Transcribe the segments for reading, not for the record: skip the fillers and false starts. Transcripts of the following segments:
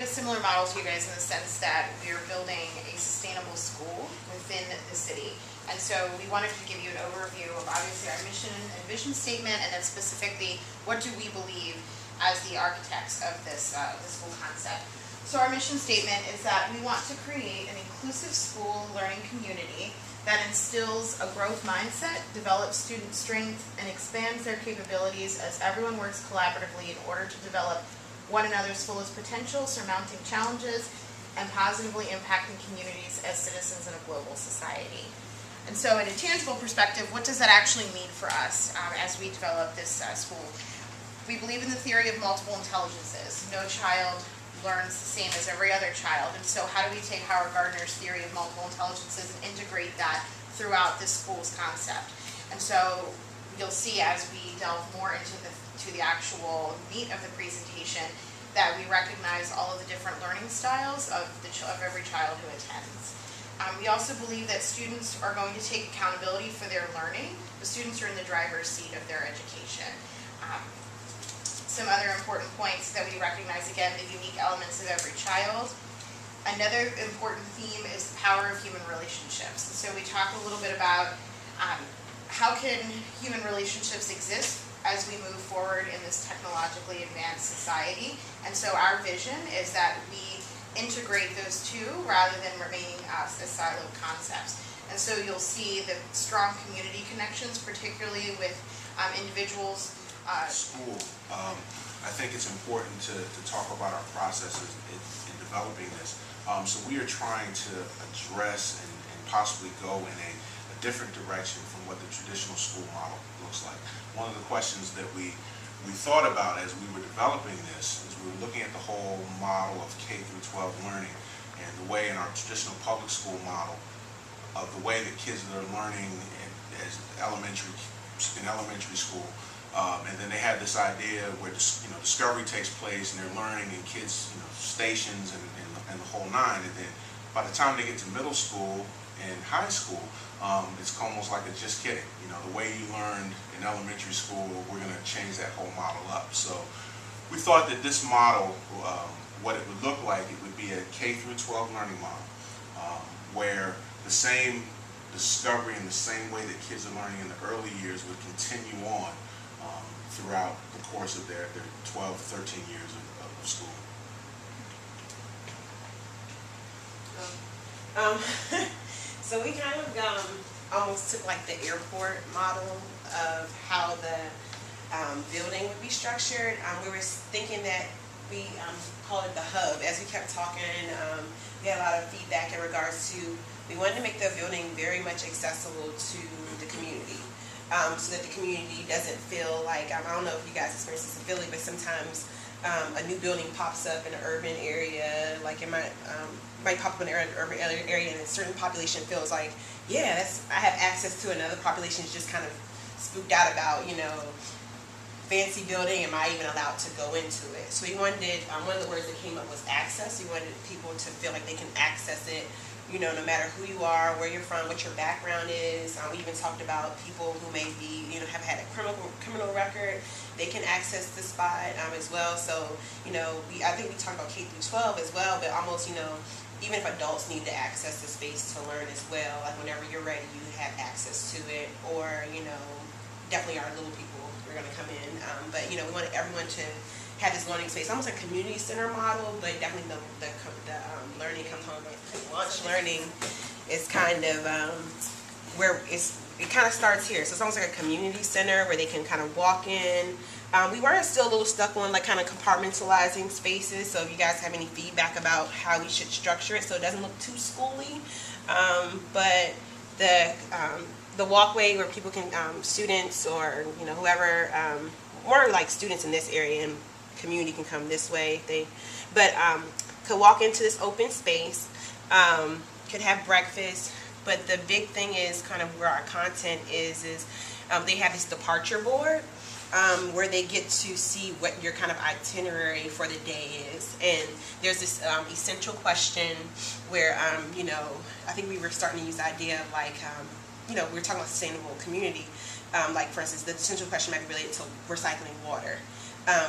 A similar model to you guys in the sense that we are building a sustainable school within the city. And so we wanted to give you an overview of obviously our mission and vision statement, and then specifically what do we believe as the architects of this school concept. So our mission statement is that we want to create an inclusive school learning community that instills a growth mindset, develops student strength, and expands their capabilities as everyone works collaboratively in order to develop one another's fullest potential, surmounting challenges, and positively impacting communities as citizens in a global society. And so in a tangible perspective, what does that actually mean for us as we develop this school? We believe in the theory of multiple intelligences. No child learns the same as every other child. And so how do we take Howard Gardner's theory of multiple intelligences and integrate that throughout this school's concept? And so you'll see as we delve more into the actual meat of the presentation that we recognize all of the different learning styles of every child who attends. We also believe that students are going to take accountability for their learning. The students are in the driver's seat of their education. Some other important points that we recognize, again, the unique elements of every child. Another important theme is the power of human relationships. And so we talk a little bit about how can human relationships exist as we move forward in this technologically advanced society. And so our vision is that we integrate those two rather than remaining as siloed concepts. And so you'll see the strong community connections, particularly with individuals. School. I think it's important to talk about our processes in developing this. So we are trying to address and possibly go in a different direction from what the traditional school model looks like. One of the questions that we thought about as we were developing this is we were looking at the whole model of K through 12 learning and the way in our traditional public school model of the way that kids are learning in elementary school. And then they had this idea where discovery takes place and they're learning in kids stations and the whole nine. And then by the time they get to middle school and high school, it's almost like a just kidding. The way you learned in elementary school, we're going to change that whole model up. So we thought that this model, what it would look like, it would be a K through 12 learning model where the same discovery and the same way that kids are learning in the early years would continue on throughout the course of their 12, 13 years of school. So we kind of almost took like the airport model of how the building would be structured. We were thinking that we called it the hub. As we kept talking, we had a lot of feedback in regards to, we wanted to make the building very much accessible to the community. So that the community doesn't feel like, I don't know if you guys experience this in Philly, but sometimes a new building pops up in an urban area, like it might pop up in an urban area, and a certain population feels like, yeah, I have access to another population is just kind of spooked out about, fancy building, am I even allowed to go into it? So we wanted, one of the words that came up was access. We wanted people to feel like they can access it, no matter who you are, where you're from, what your background is. We even talked about people who may be, have had a criminal record. They can access the spot as well. So, I think we talked about K through 12 as well, but almost, even if adults need to access the space to learn as well, like whenever you're ready, you have access to it, or, definitely our little people are going to come in. But, we wanted everyone to have this learning space, almost a community center model, but definitely the learning component. Launch learning is kind of where it kind of starts here. So it's almost like a community center where they can kind of walk in. We were still a little stuck on like kind of compartmentalizing spaces. So if you guys have any feedback about how we should structure it so it doesn't look too schooly, but the walkway where people can, students or whoever, more like students in this area and community can come this way, could walk into this open space, could have breakfast. But the big thing is kind of where our content is they have this departure board where they get to see what your kind of itinerary for the day is. And there's this essential question where, I think we were starting to use the idea of like, we were talking about sustainable community. Like for instance, the essential question might be related to recycling water.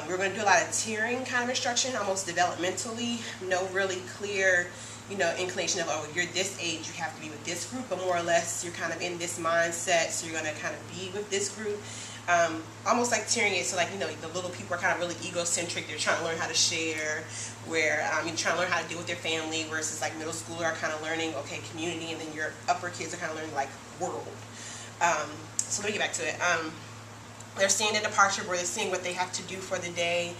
We're going to do a lot of tiering kind of instruction, almost developmentally. No really clear, inclination of, oh, you're this age, you have to be with this group, but more or less you're kind of in this mindset, so you're going to kind of be with this group. Almost like tiering it, so like, the little people are kind of really egocentric. They're trying to learn how to share, where you're trying to learn how to deal with their family, versus like middle schooler are kind of learning, okay, community, and then your upper kids are kind of learning like world. So let me get back to it. They're seeing the departure where they're seeing what they have to do for the day.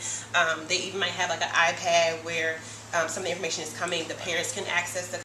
They even might have like an iPad where some of the information is coming. The parents can access the